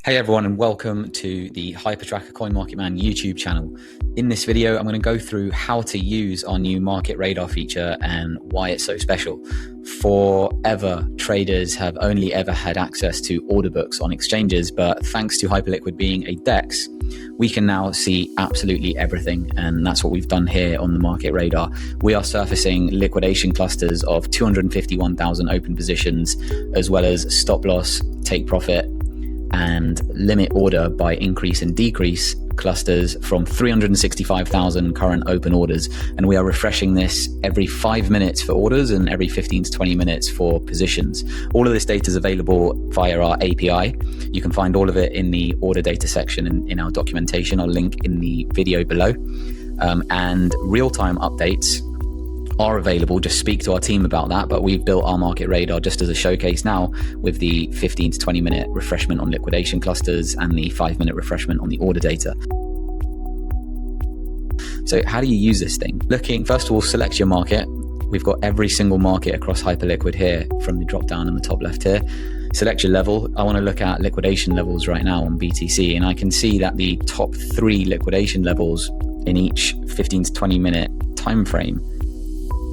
Hey everyone, and welcome to the HyperTracker CoinMarketMan YouTube channel. In this video, I'm going to go through how to use our new market radar feature and why it's so special. Forever, traders have only ever had access to order books on exchanges, but thanks to Hyperliquid being a DEX, we can now see absolutely everything, and that's what we've done here on the market radar. We are surfacing liquidation clusters of 251,000 open positions, as well as stop loss, take profit, and limit order by increase and decrease clusters from 365,000 current open orders. And we are refreshing this every 5 minutes for orders and every 15 to 20 minutes for positions. All of this data is available via our API. You can find all of it in the order data section in our documentation. I'll link in the video below. And real-time updates are available. Just speak to our team about that, but we've built our market radar just as a showcase now with the 15 to 20 minute refreshment on liquidation clusters and the 5-minute refreshment on the order data. So how do you use this thing? First of all, select your market. We've got every single market across Hyperliquid here from the drop down in the top left here. Select your level. I want to look at liquidation levels right now on BTC, and I can see that the top 3 liquidation levels in each 15 to 20 minute time frame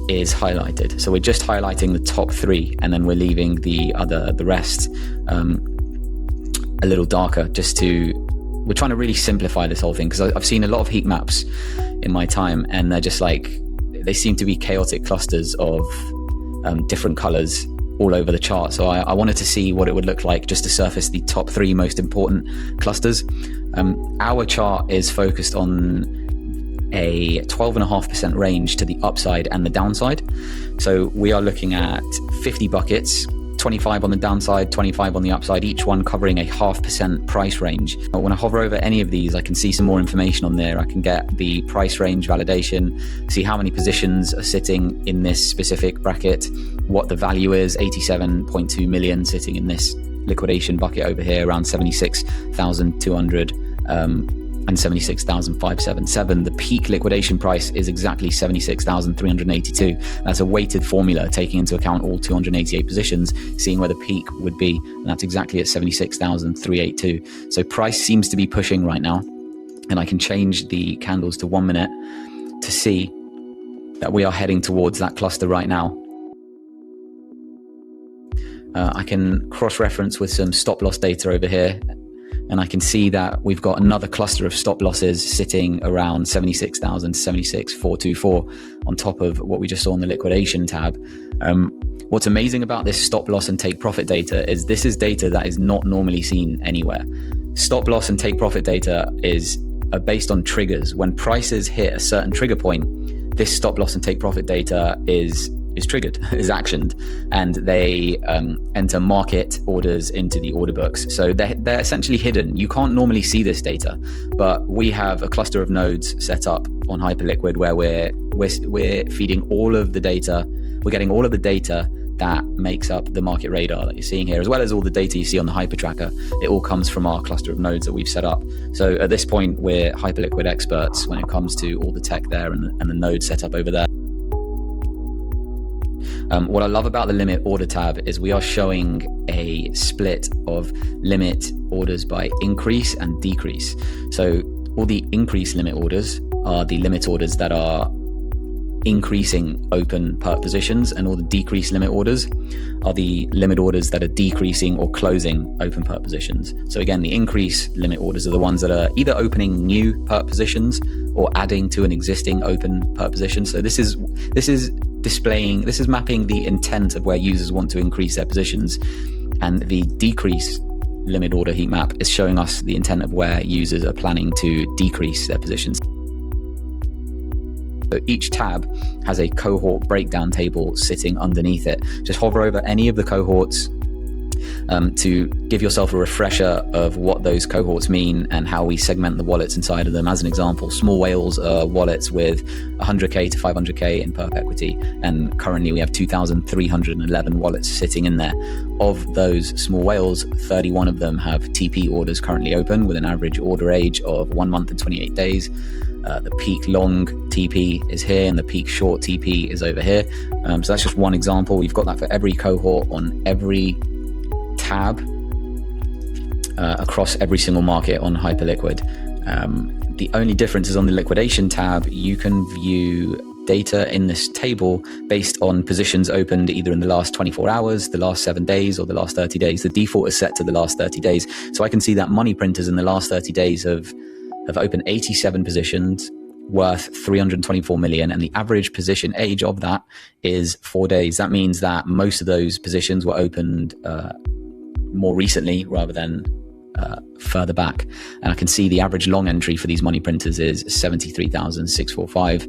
is highlighted. So we're just highlighting the top 3, and then we're leaving the rest a little darker, we're trying to really simplify this whole thing, because I've seen a lot of heat maps in my time, and they're just they seem to be chaotic clusters of different colors all over the chart. So I wanted to see what it would look like just to surface the top 3 most important clusters. Our chart is focused on a 12.5% range to the upside and the downside. So we are looking at 50 buckets, 25 on the downside, 25 on the upside, each one covering a 0.5% price range. But when I hover over any of these, I can see some more information on there. I can get the price range validation, see how many positions are sitting in this specific bracket, what the value is, 87.2 million sitting in this liquidation bucket over here, around 76,200 and 76,577. The peak liquidation price is exactly 76,382. That's a weighted formula taking into account all 288 positions, seeing where the peak would be, and that's exactly at 76,382. So price seems to be pushing right now, and I can change the candles to 1 minute to see that we are heading towards that cluster right now. I can cross-reference with some stop loss data over here, and I can see that we've got another cluster of stop losses sitting around 76,000 to 76,424 on top of what we just saw in the liquidation tab. What's amazing about this stop loss and take profit data is this is data that is not normally seen anywhere. Stop loss and take profit data are based on triggers. When prices hit a certain trigger point, this stop loss and take profit data is triggered, is actioned, and they enter market orders into the order books. So they're essentially hidden. You can't normally see this data, but we have a cluster of nodes set up on Hyperliquid where we're feeding all of the data. We're getting all of the data that makes up the market radar that you're seeing here, as well as all the data you see on the HyperTracker. It all comes from our cluster of nodes that we've set up. So at this point, we're Hyperliquid experts when it comes to all the tech there and the nodes set up over there. What I love about the limit order tab is we are showing a split of limit orders by increase and decrease. So all the increase limit orders are the limit orders that are increasing open perp positions, and all the decrease limit orders are the limit orders that are decreasing or closing open perp positions. So again, the increase limit orders are the ones that are either opening new perp positions or adding to an existing open perp position. So this is mapping the intent of where users want to increase their positions, and the decrease limit order heat map is showing us the intent of where users are planning to decrease their positions. So each tab has a cohort breakdown table sitting underneath it. Just hover over any of the cohorts to give yourself a refresher of what those cohorts mean and how we segment the wallets inside of them. As an example, small whales are wallets with 100k to 500k in perp equity, and currently we have 2,311 wallets sitting in there. Of those small whales, 31 of them have TP orders currently open with an average order age of 1 month and 28 days. The peak long TP is here, and the peak short TP is over here. So that's just one example. We've got that for every cohort on every tab across every single market on Hyperliquid. The only difference is on the liquidation tab, you can view data in this table based on positions opened either in the last 24 hours, the last 7 days, or the last 30 days. The default is set to the last 30 days. So I can see that money printers in the last 30 days have opened 87 positions worth 324 million, and the average position age of that is 4 days. That means that most of those positions were opened more recently rather than further back. And I can see the average long entry for these money printers is 73,645,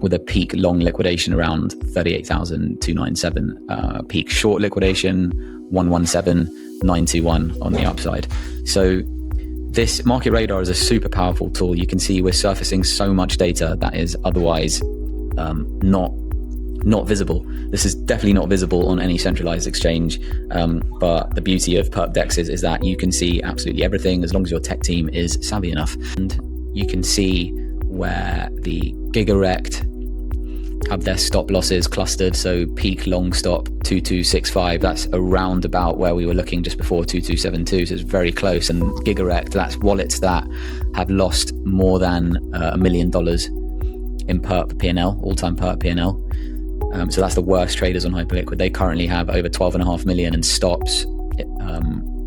with a peak long liquidation around 38,297, peak short liquidation 117,921 on the upside. So this Market Radar is a super powerful tool. You can see we're surfacing so much data that is otherwise not visible. This is definitely not visible on any centralized exchange, but the beauty of perp dexes is that you can see absolutely everything as long as your tech team is savvy enough. And you can see where the gigarect have their stop losses clustered. So peak long stop 2265, that's around about where we were looking just before 2272, so it's very close. And gigarect, that's wallets that have lost more than $1 million in perp P&L, all-time perp P&L. So that's the worst traders on Hyperliquid. They currently have over 12.5 million in stops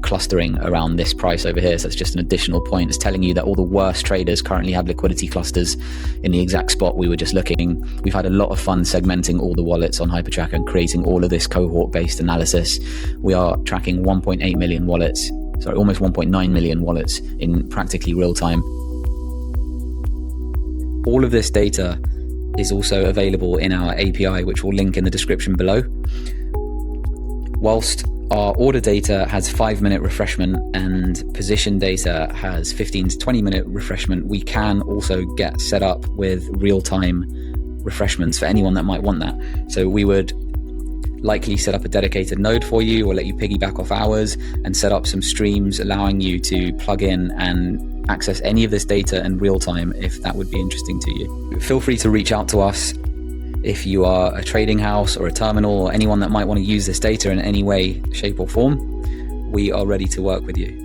clustering around this price over here. So it's just an additional point. It's telling you that all the worst traders currently have liquidity clusters in the exact spot we were just looking. We've had a lot of fun segmenting all the wallets on HyperTracker and creating all of this cohort-based analysis. We are tracking 1.8 million wallets, sorry, almost 1.9 million wallets in practically real time. All of this data is also available in our API, which we'll link in the description below. Whilst our order data has 5-minute refreshment and position data has 15 to 20-minute refreshment, we can also get set up with real-time refreshments for anyone that might want that. So we would likely set up a dedicated node for you, or let you piggyback off ours and set up some streams allowing you to plug in and access any of this data in real time if that would be interesting to you. Feel free to reach out to us if you are a trading house or a terminal or anyone that might want to use this data in any way, shape or form. We are ready to work with you.